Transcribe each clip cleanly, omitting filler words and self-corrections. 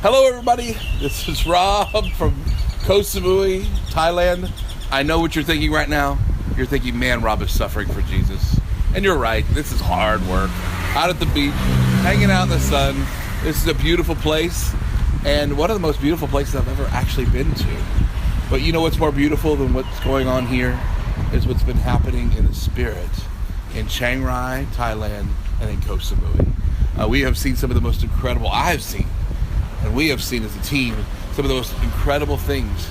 Hello everybody, this is Rob from Koh Samui, Thailand. I know what you're thinking right now. You're thinking, man, Rob is suffering for Jesus. And you're right, this is hard work. Out at the beach, hanging out in the sun. This is a beautiful place, and one of the most beautiful places I've ever actually been to. But you know what's more beautiful than what's going on here is what's been happening in the spirit in Chiang Rai, Thailand, and in Koh Samui. We have seen some of the most incredible, and we have seen as a team, some of the most incredible things.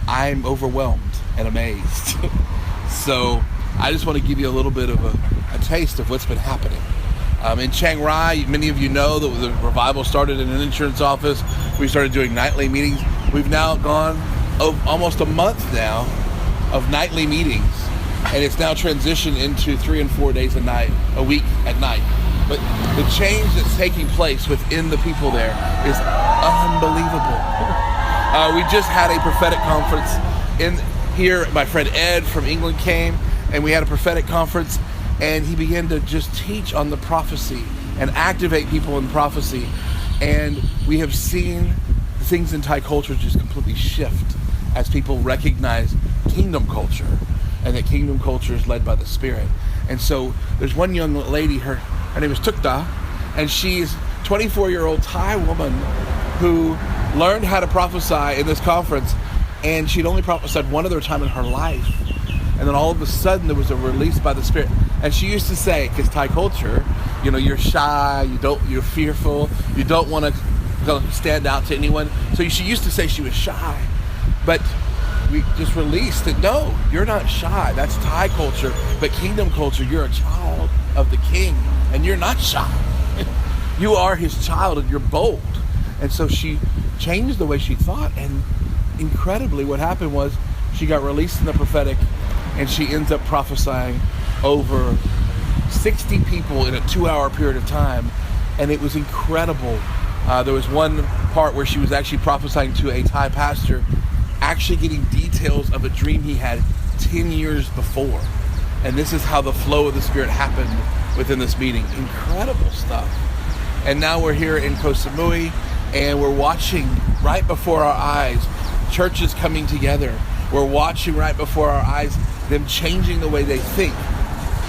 I'm overwhelmed and amazed. So I just want to give you a little bit of a taste of what's been happening. In Chiang Rai, many of you know that the revival started in an insurance office. We started doing nightly meetings. We've now gone almost a month now of nightly meetings, and it's now transitioned into 3 and 4 days a week at night. But the change that's taking place within the people there is unbelievable. We just had a prophetic conference in here. My friend Ed from England came, and we had a prophetic conference, and he began to just teach on the prophecy and activate people in prophecy. And we have seen things in Thai culture just completely shift as people recognize kingdom culture, and that kingdom culture is led by the Spirit. And so there's one young lady, her name is Tukta, and she's a 24-year-old Thai woman who learned how to prophesy in this conference, and she'd only prophesied one other time in her life. And then all of a sudden there was a release by the Spirit. And she used to say, because Thai culture, you know, you're shy, you're fearful, you don't want to stand out to anyone. So she used to say she was shy. But we just released that, no, you're not shy. That's Thai culture. But kingdom culture, you're a child of the King, and you're not shy. You are his child, and you're bold. And so she changed the way she thought, and incredibly what happened was she got released in the prophetic, and she ends up prophesying over 60 people in a 2-hour period of time, and it was incredible. There was one part where she was actually prophesying to a Thai pastor, actually getting details of a dream he had 10 years before. And this is how the flow of the Spirit happened within this meeting. Incredible stuff. And now we're here in Koh Samui, and we're watching right before our eyes churches coming together. We're watching right before our eyes them changing the way they think.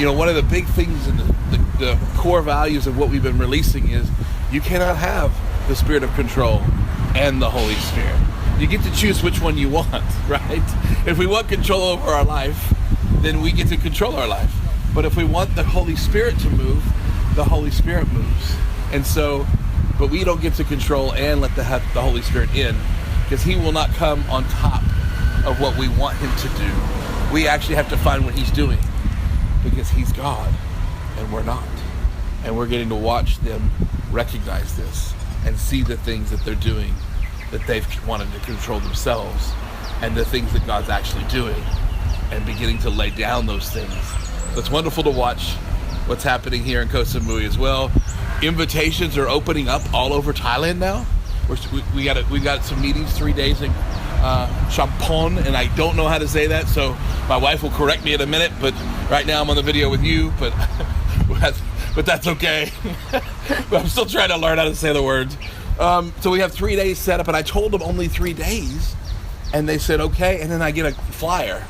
You know, one of the big things in the core values of what we've been releasing is you cannot have the Spirit of control and the Holy Spirit. You get to choose which one you want, right? If we want control over our life, then we get to control our life. But if we want the Holy Spirit to move, the Holy Spirit moves. And so, but we don't get to control and let the Holy Spirit in, because he will not come on top of what we want him to do. We actually have to find what he's doing, because he's God and we're not. And we're getting to watch them recognize this and see the things that they're doing that they've wanted to control themselves, and the things that God's actually doing, and beginning to lay down those things. So it's wonderful to watch what's happening here in Koh Samui as well. Invitations are opening up all over Thailand now. We got some meetings 3 days in Champon, and I don't know how to say that, so my wife will correct me in a minute, but right now I'm on the video with you, but that's okay. But I'm still trying to learn how to say the words. So we have 3 days set up, and I told them only 3 days, and they said okay. And then I get a flyer,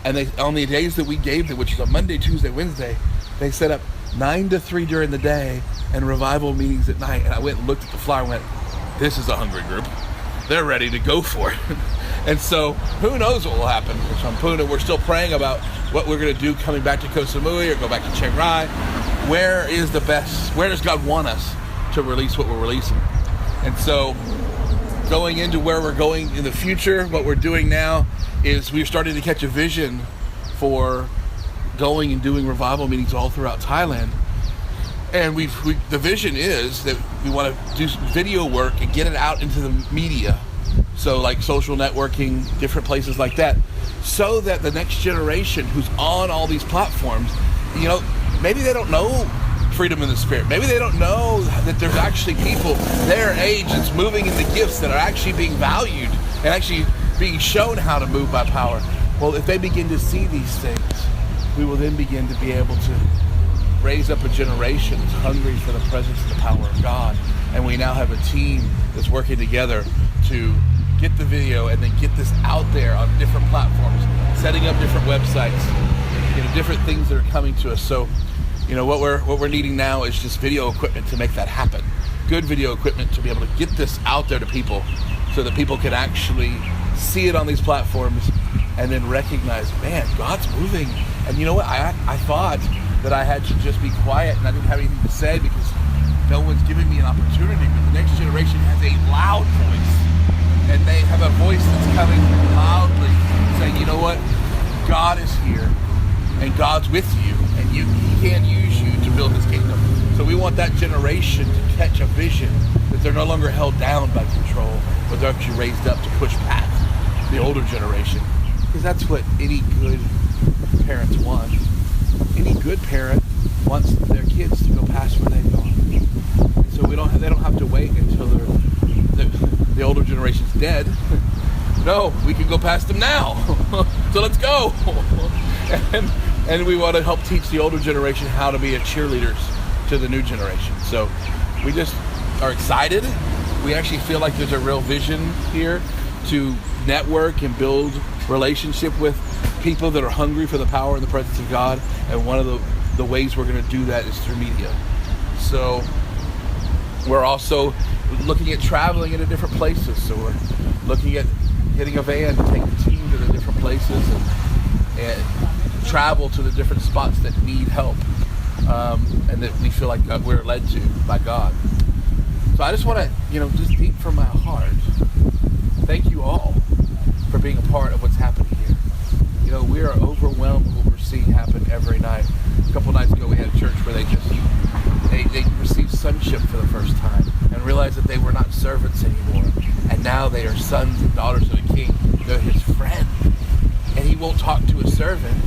and they, on the days that we gave them, which is a Monday, Tuesday, Wednesday, they set up 9 to 3 during the day and revival meetings at night. And I went and looked at the flyer and went, this is a hungry group. They're ready to go for it. And so who knows what will happen in Champon. We're still praying about what we're going to do coming back to Koh Samui or go back to Chiang Rai. Where is the best? Where does God want us to release what we're releasing? And so going into where we're going in the future, what we're doing now is we're starting to catch a vision for going and doing revival meetings all throughout Thailand. And the vision is that we want to do some video work and get it out into the media. So like social networking, different places like that, so that the next generation who's on all these platforms, you know, maybe they don't know freedom in the Spirit. Maybe they don't know that there's actually people their age that's moving in the gifts that are actually being valued and actually being shown how to move by power. Well, if they begin to see these things, we will then begin to be able to raise up a generation that's hungry for the presence and the power of God. And we now have a team that's working together to get the video and then get this out there on different platforms, setting up different websites, different things that are coming to us. So, what we're needing now is just video equipment to make that happen. Good video equipment to be able to get this out there to people so that people can actually see it on these platforms and then recognize, man, God's moving. And you know what? I thought that I had to just be quiet and I didn't have anything to say because no one's giving me an opportunity. But the next generation has a loud voice, and they have a voice that's coming loudly saying, you know what? God is here and God's with you, and He can use you to build His kingdom. So we want that generation to catch a vision that they're no longer held down by control, but they're actually raised up to push past the older generation. Because that's what any good parents want. Any good parent wants their kids to go past where they've gone. And so they don't have to wait until the older generation's dead. No, we can go past them now. So let's go. And we want to help teach the older generation how to be cheerleaders to the new generation. So we just are excited. We actually feel like there's a real vision here to network and build relationship with people that are hungry for the power and the presence of God. And one of the ways we're going to do that is through media. So we're also looking at traveling into different places. So we're looking at getting a van to take the team to the different places and travel to the different spots that need help, and that we feel like we're led to by God. So I just want to, just deep from my heart, thank you all for being a part of what's happening here. We are overwhelmed with what we're seeing happen every night. A couple nights ago, we had a church where they received sonship for the first time and realized that they were not servants anymore, and now they are sons and daughters of the King. They're His friend, and He won't talk to a servant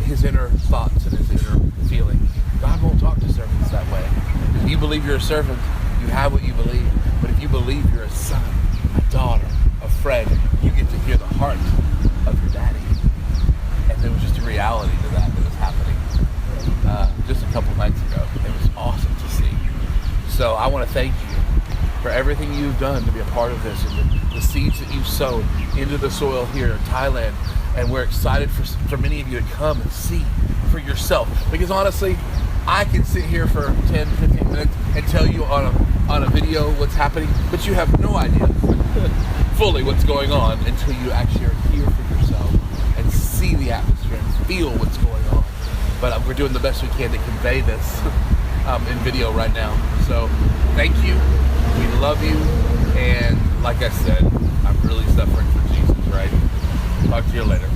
his inner thoughts and his inner feelings. God won't talk to servants that way. If you believe you're a servant, you have what you believe. But if you believe you're a son, a daughter, a friend, you get to hear the heart of your daddy. And there was just a reality to that was happening just a couple nights ago. It was awesome to see. So I want to thank you for everything you've done to be a part of this, and the seeds that you've sown into the soil here in Thailand. And we're excited for many of you to come and see for yourself. Because honestly, I can sit here for 10, 15 minutes and tell you on a video what's happening, but you have no idea fully what's going on until you actually are here for yourself and see the atmosphere and feel what's going on. But we're doing the best we can to convey this in video right now. So thank you. We love you. And like I said, I'm really suffering for Jesus, right? Talk to you later.